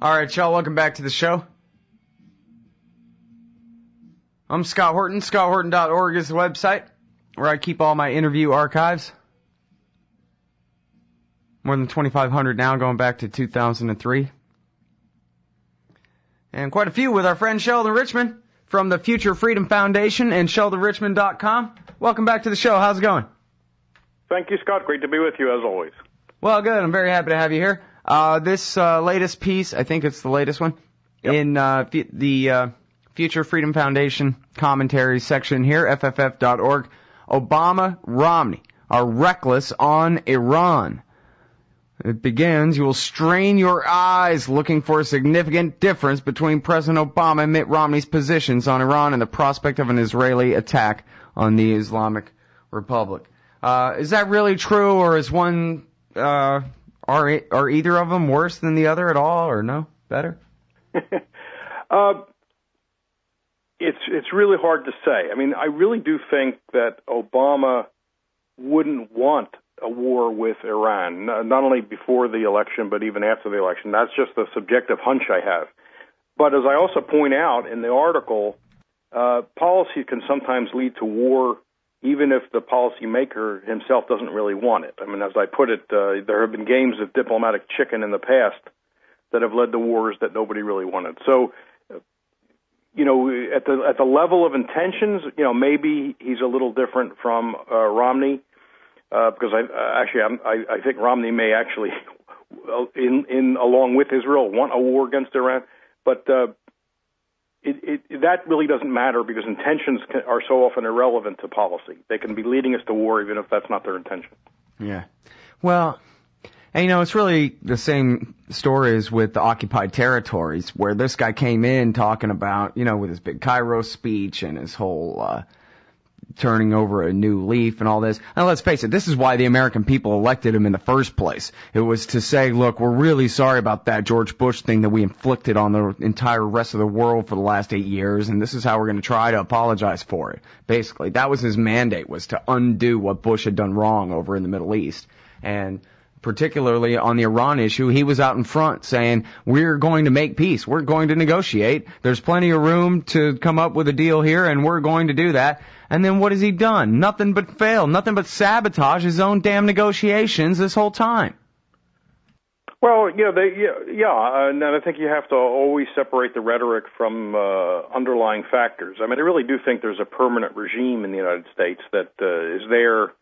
All right, y'all, welcome back to the show. I'm Scott Horton. ScottHorton.org is the website where I keep all my interview archives. More than 2,500 now, going back to 2003. And quite a few with our friend Sheldon Richman from the Future Freedom Foundation and SheldonRichman.com. Welcome back to the show. How's it going? Thank you, Scott. Great to be with you, as always. Well, good. I'm very happy to have you here. This latest piece, I think it's the latest one, yep. In the Future Freedom Foundation commentary section here, FFF.org. Obama, Romney are reckless on Iran. It begins, you will strain your eyes looking for a significant difference between President Obama and Mitt Romney's positions on Iran and the prospect of an Israeli attack on the Islamic Republic. Is that really true, or is one... Are either of them worse than the other at all, or no? Better? It's really hard to say. I mean, I really do think that Obama wouldn't want a war with Iran, not only before the election, but even after the election. That's just a subjective hunch I have. But as I also point out in the article, policy can sometimes lead to war even if the policymaker himself doesn't really want it. I mean, as I put it, there have been games of diplomatic chicken in the past that have led to wars that nobody really wanted. So, you know, at the level of intentions, you know, maybe he's a little different from Romney, because I think Romney may actually, along with Israel, want a war against Iran, but that really doesn't matter because intentions are so often irrelevant to policy. They can be leading us to war even if that's not their intention. Yeah. Well, and you know, it's really the same story as with the occupied territories, where this guy came in talking about, you know, with his big Cairo speech and his whole turning over a new leaf and all this. And let's face it, this is why the American people elected him in the first place. It was to say, look, we're really sorry about that George Bush thing that we inflicted on the entire rest of the world for the last 8 years, and this is how we're going to try to apologize for it. Basically, that was his mandate, was to undo what Bush had done wrong over in the Middle East. And particularly on the Iran issue, he was out in front saying, we're going to make peace. We're going to negotiate. There's plenty of room to come up with a deal here, and we're going to do that. And then what has he done? Nothing but fail. Nothing but sabotage his own damn negotiations this whole time. Well, yeah, and I think you have to always separate the rhetoric from underlying factors. I mean, I really do think there's a permanent regime in the United States that is there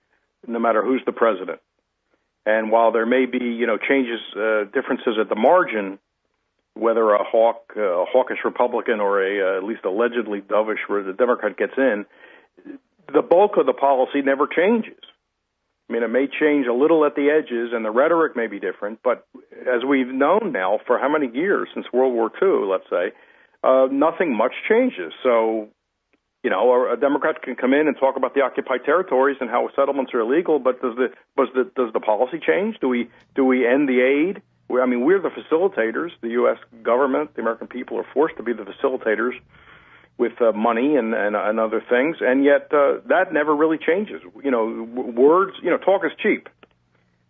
no matter who's the president. And while there may be, you know, changes, differences at the margin, whether a hawkish Republican or at least allegedly dovish where the Democrat gets in, the bulk of the policy never changes. I mean, it may change a little at the edges, and the rhetoric may be different, but as we've known now for how many years, since World War II, let's say, nothing much changes. So, you know, a Democrat can come in and talk about the occupied territories and how settlements are illegal, but does the policy change? Do we end the aid? I mean, we're the facilitators. The U.S. government, the American people, are forced to be the facilitators with money and other things, and yet that never really changes. You know, words, you know, talk is cheap,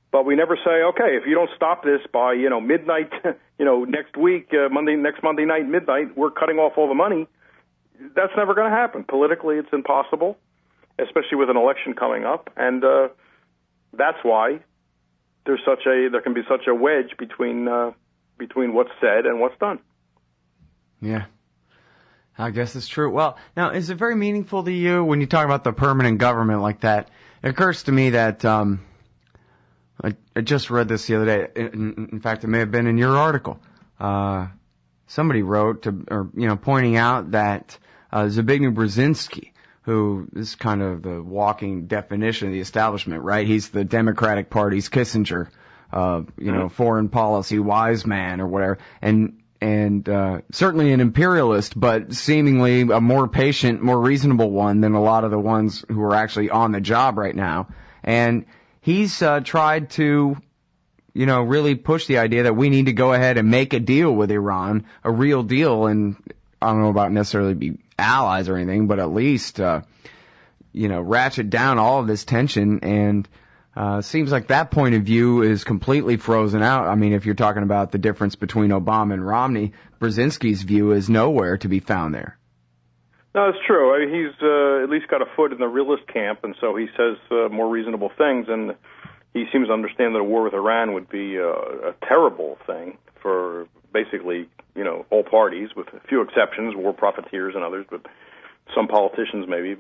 but we never say, okay, if you don't stop this by, you know, midnight, you know, next week, next Monday night, midnight, we're cutting off all the money. That's never going to happen. Politically, it's impossible, especially with an election coming up, and that's why there can be such a wedge between what's said and what's done. Yeah. I guess it's true. Well, now, is it very meaningful to you when you talk about the permanent government like that? It occurs to me that I just read this the other day. In fact, it may have been in your article. Somebody wrote, pointing out that Zbigniew Brzezinski, who is kind of the walking definition of the establishment, right? He's the Democratic Party's Kissinger, foreign policy wise man or whatever, and certainly an imperialist, but seemingly a more patient, more reasonable one than a lot of the ones who are actually on the job right now. And he's tried to, really push the idea that we need to go ahead and make a deal with Iran, a real deal, and I don't know about necessarily be allies or anything, but at least, ratchet down all of this tension and Seems like that point of view is completely frozen out. I mean, if you're talking about the difference between Obama and Romney, Brzezinski's view is nowhere to be found there. No, it's true. I mean, he's at least got a foot in the realist camp, and so he says more reasonable things, and he seems to understand that a war with Iran would be a terrible thing for basically, all parties, with a few exceptions, war profiteers and others, but some politicians maybe.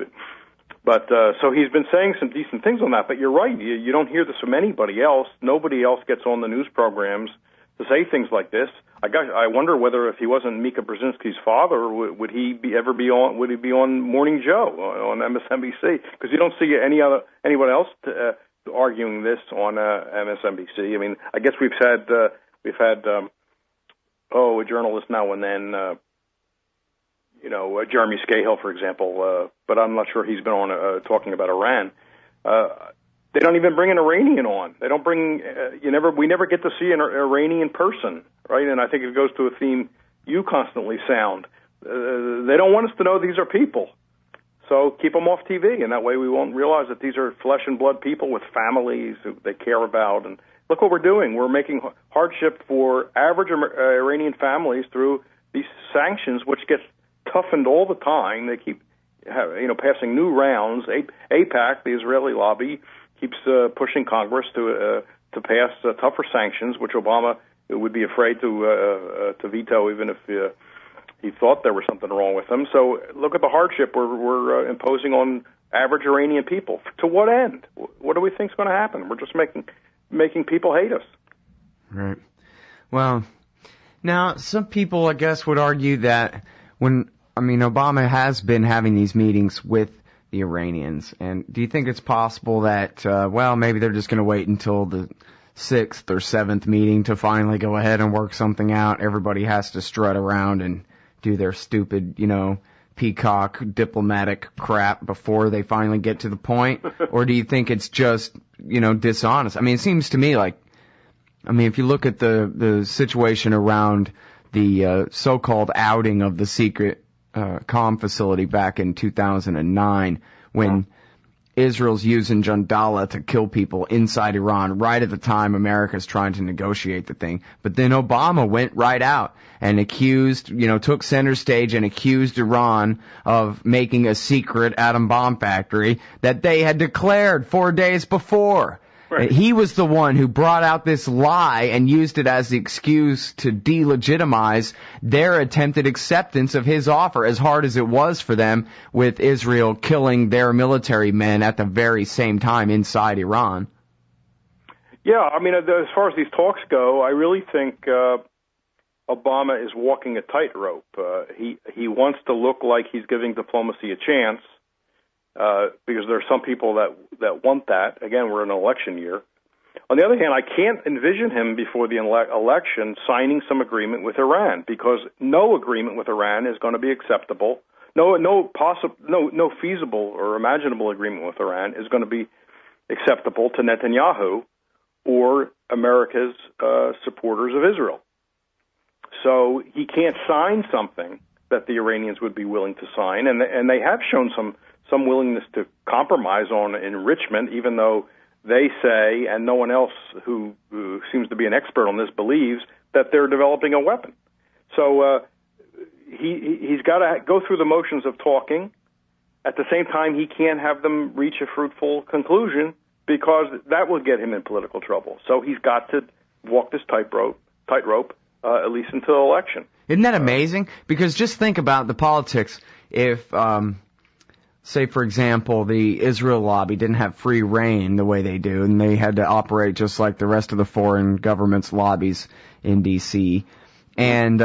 But so he's been saying some decent things on that. But you're right. You don't hear this from anybody else. Nobody else gets on the news programs to say things like this. I wonder whether if he wasn't Mika Brzezinski's father, would he ever be on? Would he be on Morning Joe on MSNBC? Because you don't see anyone else arguing this on MSNBC. I mean, I guess we've had a journalist now and then. Jeremy Scahill, for example, but I'm not sure he's been on talking about Iran. They don't even bring an Iranian on. They don't bring. We never get to see an Iranian person, right? And I think it goes to a theme you constantly sound. They don't want us to know these are people. So keep them off TV, and that way we won't realize that these are flesh and blood people with families who they care about. And look what we're doing. We're making hardship for average Iranian families through these sanctions, which get toughened all the time. They keep, passing new rounds. AIPAC, the Israeli lobby, keeps pushing Congress to pass tougher sanctions, which Obama would be afraid to veto, even if he thought there was something wrong with them. So look at the hardship we're imposing on average Iranian people. To what end? What do we think is going to happen? We're just making people hate us. Right. Well, now some people, I guess, would argue that Obama has been having these meetings with the Iranians, and do you think it's possible that, maybe they're just going to wait until the 6th or 7th meeting to finally go ahead and work something out? Everybody has to strut around and do their stupid, peacock diplomatic crap before they finally get to the point? Or do you think it's just, dishonest? I mean, it seems to me like, if you look at the situation around the so-called outing of the secret comm facility back in 2009, when Israel's using Jandala to kill people inside Iran right at the time America's trying to negotiate the thing. But then Obama went right out and accused, took center stage and accused Iran of making a secret atom bomb factory that they had declared 4 days before. Right. He was the one who brought out this lie and used it as the excuse to delegitimize their attempted acceptance of his offer, as hard as it was for them with Israel killing their military men at the very same time inside Iran. Yeah, as far as these talks go, I really think Obama is walking a tightrope. He wants to look like he's giving diplomacy a chance. Because there are some people that want that. Again, we're in an election year. On the other hand, I can't envision him before the election signing some agreement with Iran, because no agreement with Iran is going to be acceptable. No feasible or imaginable agreement with Iran is going to be acceptable to Netanyahu or America's supporters of Israel. So he can't sign something that the Iranians would be willing to sign, and they have shown some willingness to compromise on enrichment, even though they say, and no one else who seems to be an expert on this believes, that they're developing a weapon. So he's got to go through the motions of talking. At the same time, he can't have them reach a fruitful conclusion, because that will get him in political trouble. So he's got to walk this tightrope, at least until election. Isn't that amazing? Because just think about the politics. If say, for example, the Israel lobby didn't have free reign the way they do, and they had to operate just like the rest of the foreign governments' lobbies in D.C. And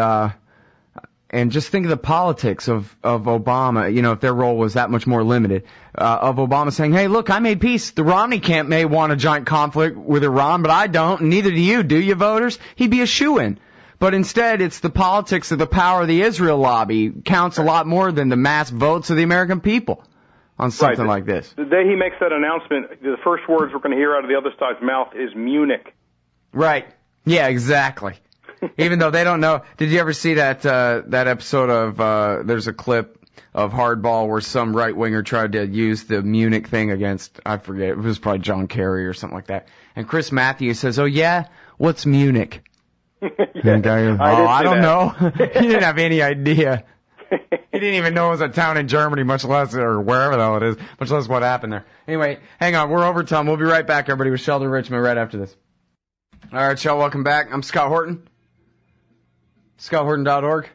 just think of the politics of Obama, if their role was that much more limited, of Obama saying, hey, look, I made peace. The Romney camp may want a giant conflict with Iran, but I don't, and neither do you voters? He'd be a shoo-in. But instead, it's the politics of the power of the Israel lobby counts a lot more than the mass votes of the American people on something like this. The day he makes that announcement, the first words we're going to hear out of the other side's mouth is Munich. Right. Yeah, exactly. Even though they don't know. Did you ever see that episode of, there's a clip Hardball where some right-winger tried to use the Munich thing against, I forget, it was probably John Kerry or something like that. And Chris Matthews says, oh yeah, what's Munich? Yeah, and the guy goes, I don't know. He didn't have any idea. He didn't even know it was a town in Germany, much less, or wherever the hell it is, much less what happened there. Anyway, hang on, we're over time. We'll be right back, everybody, with Sheldon Richman right after this. All right, Shel, welcome back. I'm Scott Horton. ScottHorton.org.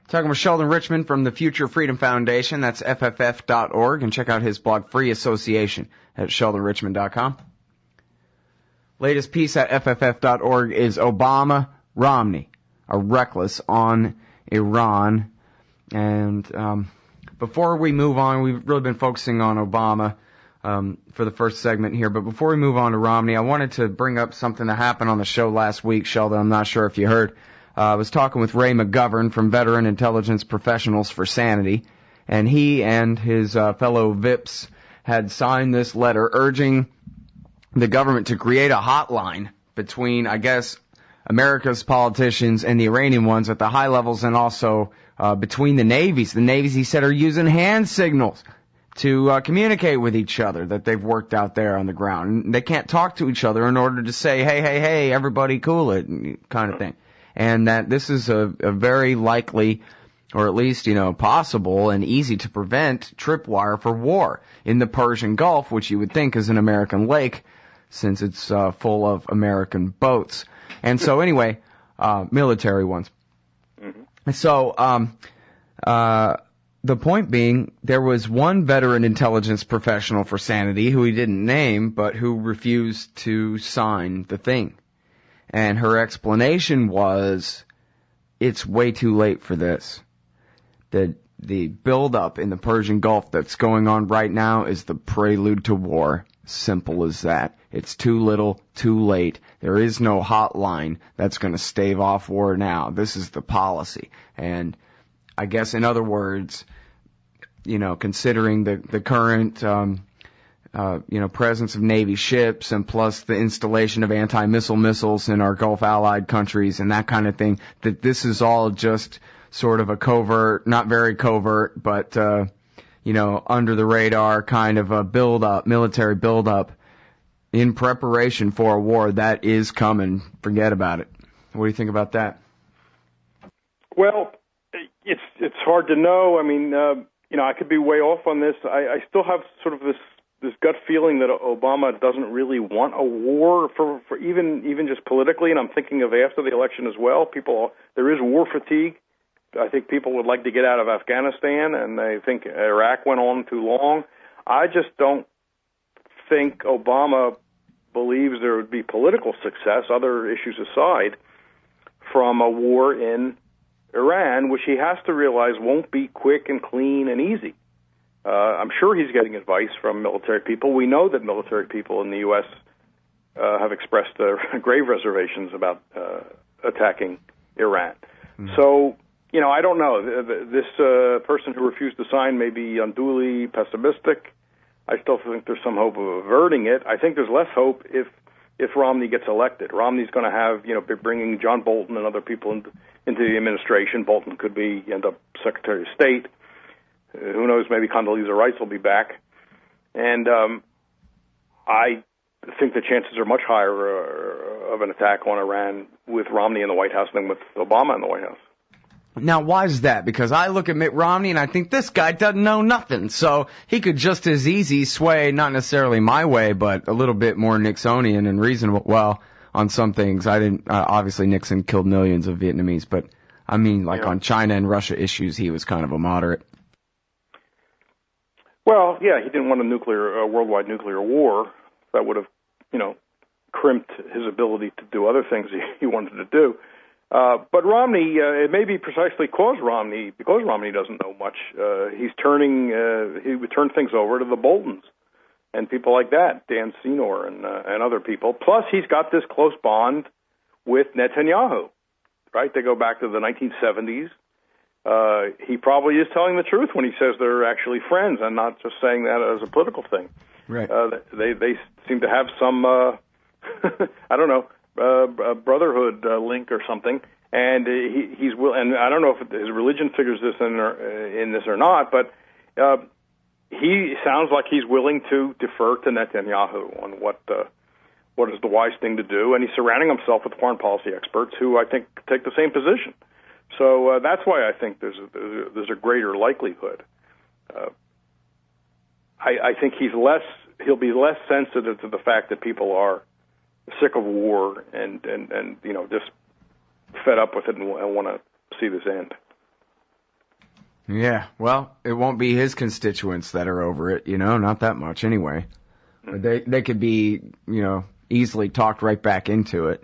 Talking with Sheldon Richman from the Future Freedom Foundation. That's FFF.org. And check out his blog, Free Association, at SheldonRichman.com. Latest piece at FFF.org is Obama, Romney Are Reckless on Iran. And before we move on, we've really been focusing on Obama for the first segment here. But before we move on to Romney, I wanted to bring up something that happened on the show last week, Sheldon. I'm not sure if you heard. I was talking with Ray McGovern from Veteran Intelligence Professionals for Sanity, and he and his fellow VIPs had signed this letter urging the government to create a hotline between, I guess, America's politicians and the Iranian ones at the high levels, and also between the navies. The navies, he said, are using hand signals to communicate with each other that they've worked out there on the ground. And they can't talk to each other in order to say, hey, everybody cool it, kind of thing. And that this is a very likely, or at least, possible and easy to prevent tripwire for war in the Persian Gulf, which you would think is an American lake, since it's full of American boats. And so anyway, military ones. Mm-hmm. So, the point being, there was one veteran intelligence professional for Sanity who he didn't name, but who refused to sign the thing. And her explanation was, it's way too late for this. The buildup in the Persian Gulf that's going on right now is the prelude to war. Simple as that. It's too little, too late. There is no hotline that's going to stave off war now. This is the policy. And I guess, in other words, considering the current presence of Navy ships, and plus the installation of anti-missile missiles in our Gulf allied countries and that kind of thing, that this is all just sort of a covert, not very covert, but, under the radar kind of a build-up, military build-up in preparation for a war that is coming. Forget about it. What do you think about that? Well, it's hard to know. I mean, I could be way off on this. I still have sort of this gut feeling that Obama doesn't really want a war for even just politically, and I'm thinking of after the election as well. There is war fatigue. I think people would like to get out of Afghanistan, and they think Iraq went on too long. I just don't think Obama believes there would be political success, other issues aside, from a war in Iran, which he has to realize won't be quick and clean and easy. I'm sure he's getting advice from military people. We know that military people in the U.S. Have expressed grave reservations about attacking Iran. Mm-hmm. So, I don't know. This person who refused to sign may be unduly pessimistic. I still think there's some hope of averting it. I think there's less hope if Romney gets elected. Romney's going to have, be bringing John Bolton and other people into the administration. Bolton could end up Secretary of State. Who knows, maybe Condoleezza Rice will be back. And I think the chances are much higher of an attack on Iran with Romney in the White House than with Obama in the White House. Now, why is that? Because I look at Mitt Romney and I think this guy doesn't know nothing. So he could just as easy sway, not necessarily my way, but a little bit more Nixonian and reasonable. Well, on some things, I didn't, obviously Nixon killed millions of Vietnamese, but I mean, on China and Russia issues, he was kind of a moderate. Well, yeah, he didn't want a worldwide nuclear war. That would have, crimped his ability to do other things he wanted to do. But Romney, it may be precisely because Romney doesn't know much. He would turn things over to the Boltons and people like that, Dan Senor and other people. Plus, he's got this close bond with Netanyahu, right? They go back to the 1970s. He probably is telling the truth when he says they're actually friends and not just saying that as a political thing. Right. They seem to have some, I don't know, brotherhood link or something. and he's will. And I don't know if his religion figures this in this or not, but he sounds like he's willing to defer to Netanyahu on what is the wise thing to do, and he's surrounding himself with foreign policy experts who I think take the same position. So that's why I think there's a greater likelihood. I think he'll be less sensitive to the fact that people are sick of war and just fed up with it and want to see this end. Yeah, well, it won't be his constituents that are over it, not that much anyway. They could be, easily talked right back into it.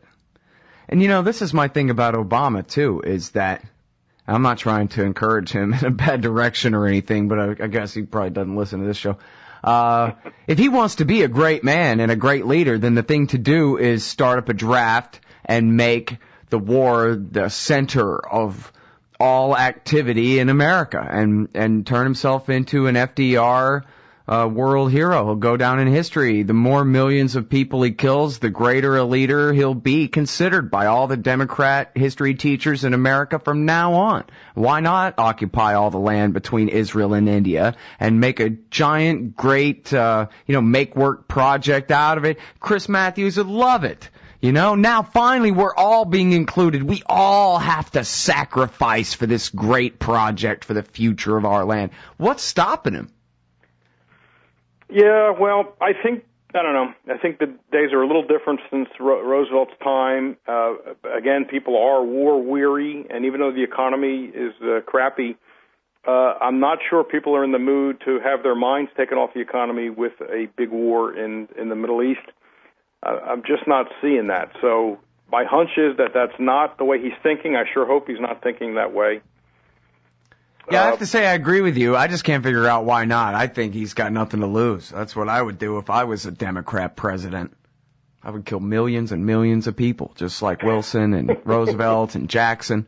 And this is my thing about Obama too, is that I'm not trying to encourage him in a bad direction or anything, but I guess he probably doesn't listen to this show. If he wants to be a great man and a great leader, then the thing to do is start up a draft and make the war the center of all activity in America and turn himself into an FDR world hero. He'll go down in history. The more millions of people he kills, the greater a leader he'll be considered by all the Democrat history teachers in America from now on. Why not occupy all the land between Israel and India and make a giant, great, make work project out of it? Chris Matthews would love it. Now finally we're all being included. We all have to sacrifice for this great project for the future of our land. What's stopping him? Yeah, well, I don't know. I think the days are a little different since Roosevelt's time. Again, people are war weary, and even though the economy is crappy, I'm not sure people are in the mood to have their minds taken off the economy with a big war in the Middle East. I'm just not seeing that. So my hunch is that that's not the way he's thinking. I sure hope he's not thinking that way. Yeah, I have to say I agree with you. I just can't figure out why not. I think he's got nothing to lose. That's what I would do if I was a Democrat president. I would kill millions and millions of people, just like Wilson and Roosevelt and Jackson.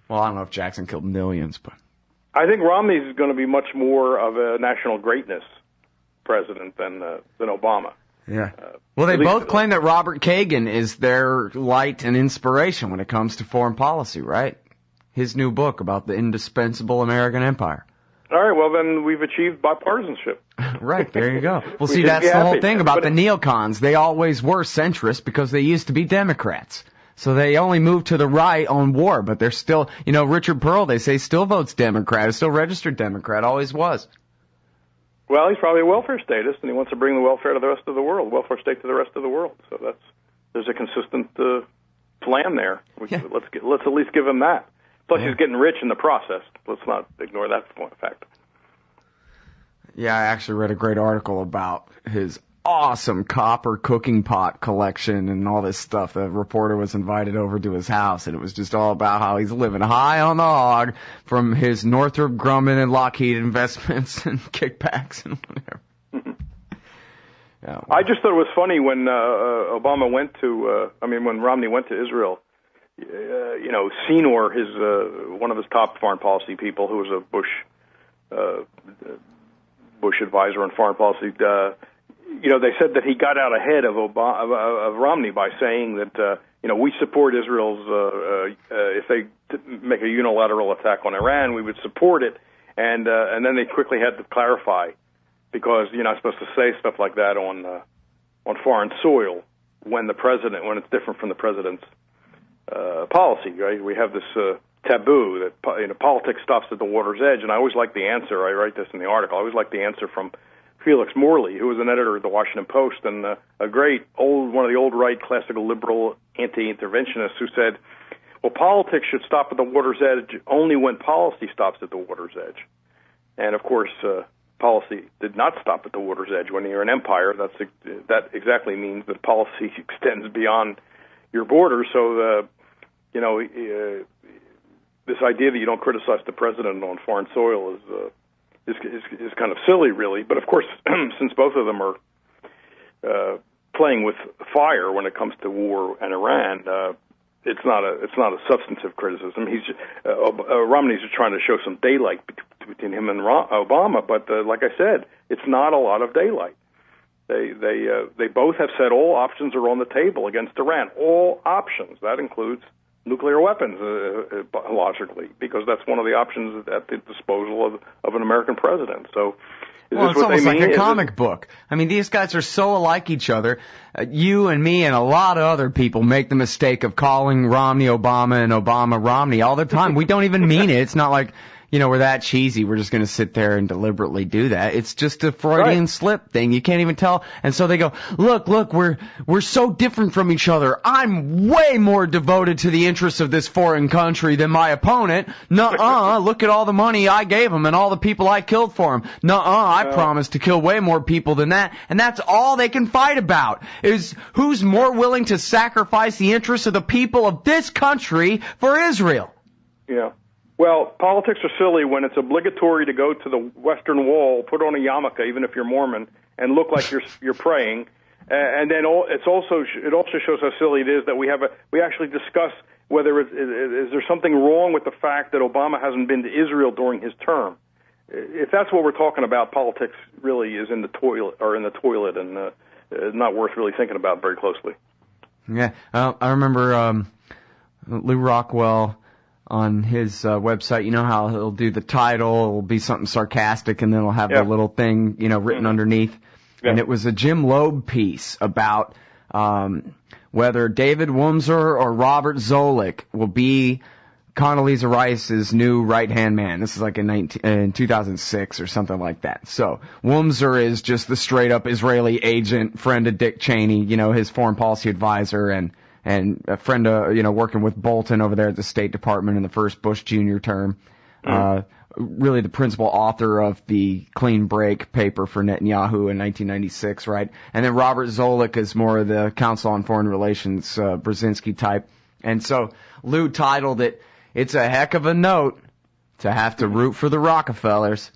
Well, I don't know if Jackson killed millions, but I think Romney's going to be much more of a national greatness president than Obama. Yeah. Well, they both claim that Robert Kagan is their light and inspiration when it comes to foreign policy, right? His new book about the indispensable American empire. All right, well, then we've achieved bipartisanship. Right, there you go. Well, see, that's the whole thing about the neocons. They always were centrist because they used to be Democrats. So they only moved to the right on war, but they're still, Richard Pearl, they say, still votes Democrat, is still registered Democrat, always was. Well, he's probably a welfare statist, and he wants to bring the welfare to the rest of the world, welfare state to the rest of the world. So there's a consistent plan there. Let's at least give him that. Plus, he's getting rich in the process. Let's not ignore that fact. Yeah, I actually read a great article about his awesome copper cooking pot collection and all this stuff. The reporter was invited over to his house, and it was just all about how he's living high on the hog from his Northrop Grumman and Lockheed investments and kickbacks and whatever. Yeah. I just thought it was funny when when Romney went to Israel. Senor, one of his top foreign policy people, who was a Bush advisor on foreign policy. They said that he got out ahead of Romney by saying that we support Israel's if they make a unilateral attack on Iran, we would support it, and then they quickly had to clarify because you're not supposed to say stuff like that on foreign soil when it's different from the president's policy, right? We have this taboo that politics stops at the water's edge, and I always like the answer. I write this in the article. I always like the answer from Felix Morley, who was an editor at the Washington Post and a great one of the old right classical liberal anti-interventionists who said, well, politics should stop at the water's edge only when policy stops at the water's edge. And, of course, policy did not stop at the water's edge. When you're an empire, that exactly means that policy extends beyond your borders. So, this idea that you don't criticize the president on foreign soil is kind of silly, really. But of course, since both of them are playing with fire when it comes to war and Iran, it's not a substantive criticism. Romney's just trying to show some daylight between him and Obama. But like I said, it's not a lot of daylight. They both have said all options are on the table against Iran. All options. That includes nuclear weapons, logically, because that's one of the options at the disposal of an American president. So, well, it's almost like a comic book. I mean, these guys are so alike each other. You and me and a lot of other people make the mistake of calling Romney Obama and Obama Romney all the time. We don't even mean it. It's not like, we're that cheesy. We're just going to sit there and deliberately do that. It's just a Freudian slip thing. You can't even tell. And so they go, look, we're so different from each other. I'm way more devoted to the interests of this foreign country than my opponent. Nuh-uh, look at all the money I gave him and all the people I killed for him. Nuh-uh, I promised to kill way more people than that. And that's all they can fight about, is who's more willing to sacrifice the interests of the people of this country for Israel. Yeah. Well, politics are silly when it's obligatory to go to the Western Wall, put on a yarmulke, even if you're Mormon, and look like you're praying. And then it also shows how silly it is that we actually discuss whether is there something wrong with the fact that Obama hasn't been to Israel during his term. If that's what we're talking about, politics really is in the toilet, and not worth really thinking about very closely. Yeah, I remember Lou Rockwell. On his website, you know how he'll do the title, it'll be something sarcastic, and then it'll have the little thing, written underneath. Yeah. And it was a Jim Loeb piece about whether David Wurmser or Robert Zoellick will be Condoleezza Rice's new right-hand man. This is like in 2006 or something like that. So Wurmser is just the straight-up Israeli agent, friend of Dick Cheney, his foreign policy advisor, and a friend of, working with Bolton over there at the State Department in the first Bush Jr. term. Really the principal author of the Clean Break paper for Netanyahu in 1996, right? And then Robert Zoellick is more of the Council on Foreign Relations, Brzezinski type. And so Lou titled it, "It's a heck of a note to have to root for the Rockefellers."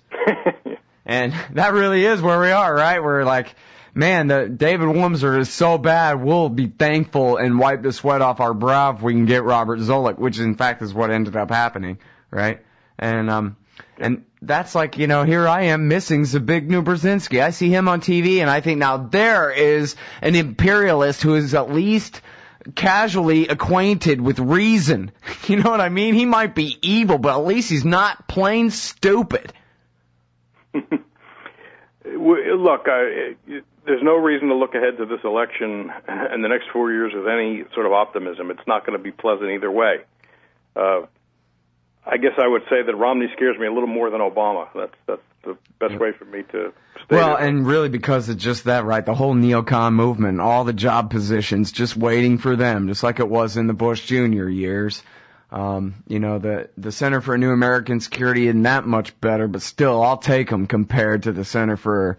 And that really is where we are, right? We're like, man, David Wurmser is so bad, we'll be thankful and wipe the sweat off our brow if we can get Robert Zoellick, which in fact is what ended up happening, right? And that's like, here I am missing Zbigniew Brzezinski. I see him on TV, and I think now there is an imperialist who is at least casually acquainted with reason. You know what I mean? He might be evil, but at least he's not plain stupid. Look, there's no reason to look ahead to this election and the next 4 years with any sort of optimism. It's not going to be pleasant either way. I guess I would say that Romney scares me a little more than Obama. That's the best way for me to state Well, it. And really because of just that, right? The whole neocon movement, all the job positions, just waiting for them, just like it was in the Bush Jr. years. The Center for New American Security isn't that much better, but still, I'll take them compared to the Center for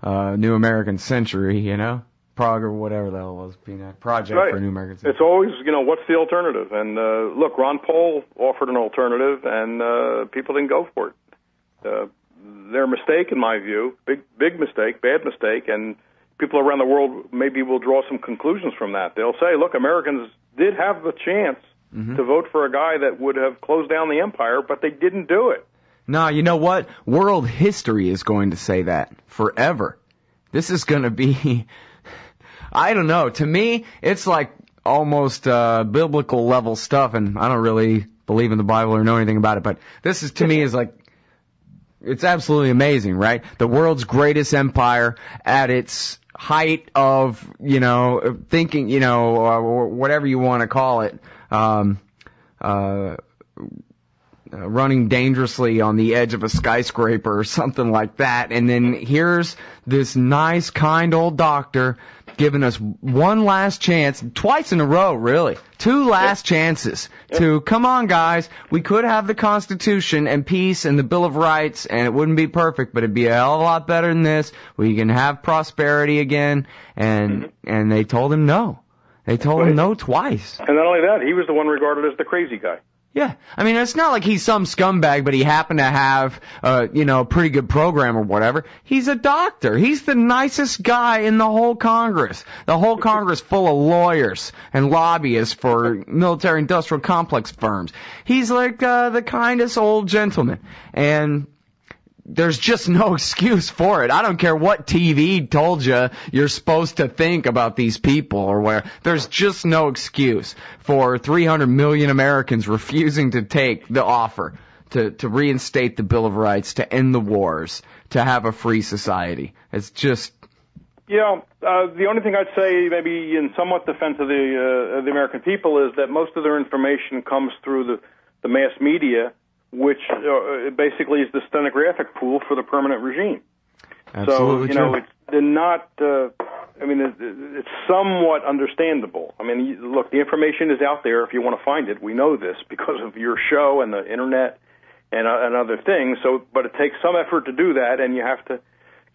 New American Century, Prague or whatever the hell it was, Project for New American Century. It's always, what's the alternative? And look, Ron Paul offered an alternative, and people didn't go for it. Their mistake, in my view, big mistake, bad mistake, and people around the world maybe will draw some conclusions from that. They'll say, look, Americans did have the chance to vote for a guy that would have closed down the empire, but they didn't do it. No, you know what? World history is going to say that forever. This is going to be, I don't know. To me, it's like almost biblical level stuff, and I don't really believe in the Bible or know anything about it, but this is, to me, is like, it's absolutely amazing, right? The world's greatest empire at its height of, thinking, whatever you want to call it, running dangerously on the edge of a skyscraper or something like that. And then here's this nice, kind old doctor giving us one last chance, twice in a row, really. Two last chances to, come on, guys, we could have the Constitution and peace and the Bill of Rights, and it wouldn't be perfect, but it'd be a hell of a lot better than this. We can have prosperity again. And they told him no. They told him no twice. And not only that, he was the one regarded as the crazy guy. Yeah. I mean, it's not like he's some scumbag, but he happened to have, a pretty good program or whatever. He's a doctor. He's the nicest guy in the whole Congress. The whole Congress full of lawyers and lobbyists for military-industrial complex firms. He's like the kindest old gentleman. And there's just no excuse for it. I don't care what TV told you you're supposed to think about these people or where. There's just no excuse for 300 million Americans refusing to take the offer to reinstate the Bill of Rights, to end the wars, to have a free society. It's just... Yeah, the only thing I'd say, maybe in somewhat defense of the American people, is that most of their information comes through the mass media, which basically is the stenographic pool for the permanent regime. Absolutely so, they're not, it's somewhat understandable. I mean, look, the information is out there if you want to find it. We know this because of your show and the Internet and other things. But it takes some effort to do that, and you have to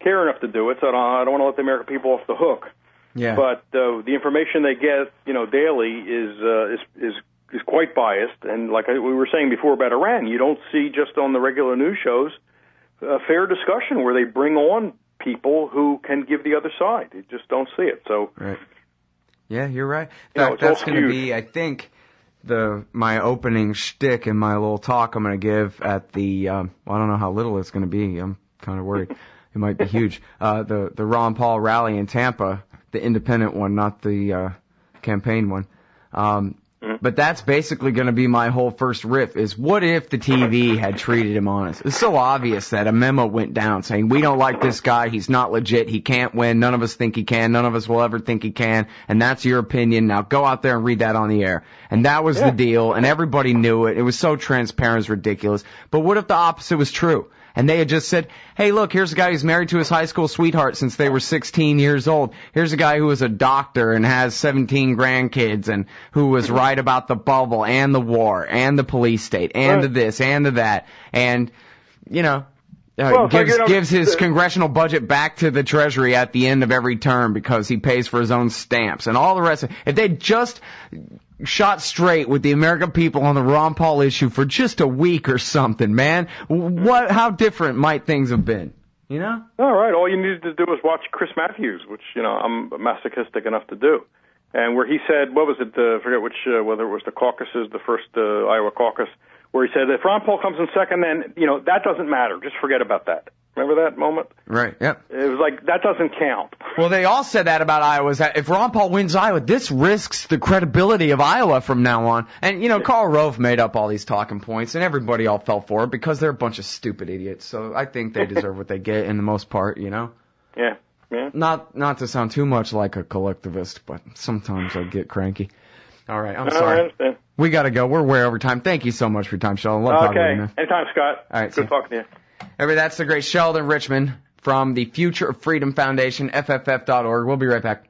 care enough to do it. So I don't want to let the American people off the hook. Yeah. But the information they get, daily is quite biased. And like we were saying before about Iran, you don't see just on the regular news shows a fair discussion where they bring on people who can give the other side. You just don't see it. So. Right. Yeah, you're right. In fact, that's going to be, I think, my opening shtick in my little talk I'm going to give at the, I don't know how little it's going to be. I'm kind of worried. It might be huge. The Ron Paul rally in Tampa, the independent one, not the campaign one. But that's basically going to be my whole first riff, is what if the TV had treated him honest? It's so obvious that a memo went down saying, we don't like this guy, he's not legit, he can't win, none of us think he can, none of us will ever think he can, and that's your opinion, now go out there and read that on the air. And that was the deal, and everybody knew it. It was so transparent, it was ridiculous. But what if the opposite was true? And they had just said, hey, look, here's a guy who's married to his high school sweetheart since they were 16 years old. Here's a guy who is a doctor and has 17 grandkids and who was right about the bubble and the war and the police state and the this and the that. And, gives his congressional budget back to the Treasury at the end of every term because he pays for his own stamps and all the rest. If they'd just shot straight with the American people on the Ron Paul issue for just a week or something, man, how different might things have been? All right. All you needed to do was watch Chris Matthews, which, I'm masochistic enough to do. And where he said, what was it, I forget which, whether it was the caucuses, the first Iowa caucus, where he said, if Ron Paul comes in second, then, that doesn't matter. Just forget about that. Remember that moment? Right, yep. It was like, that doesn't count. Well, they all said that about Iowa. That if Ron Paul wins Iowa, this risks the credibility of Iowa from now on. And, Karl Rove made up all these talking points, and everybody all fell for it because they're a bunch of stupid idiots. So I think they deserve what they get in the most part, Yeah. Yeah. Not to sound too much like a collectivist, but sometimes I get cranky. All right, I'm sorry. I understand. We got to go. We're way over time. Thank you so much for your time, Sheldon. Love talking to you, man. Anytime, Scott. All right, good talking to you. Everybody, that's the great Sheldon Richman from the Future of Freedom Foundation, FFF.org. We'll be right back.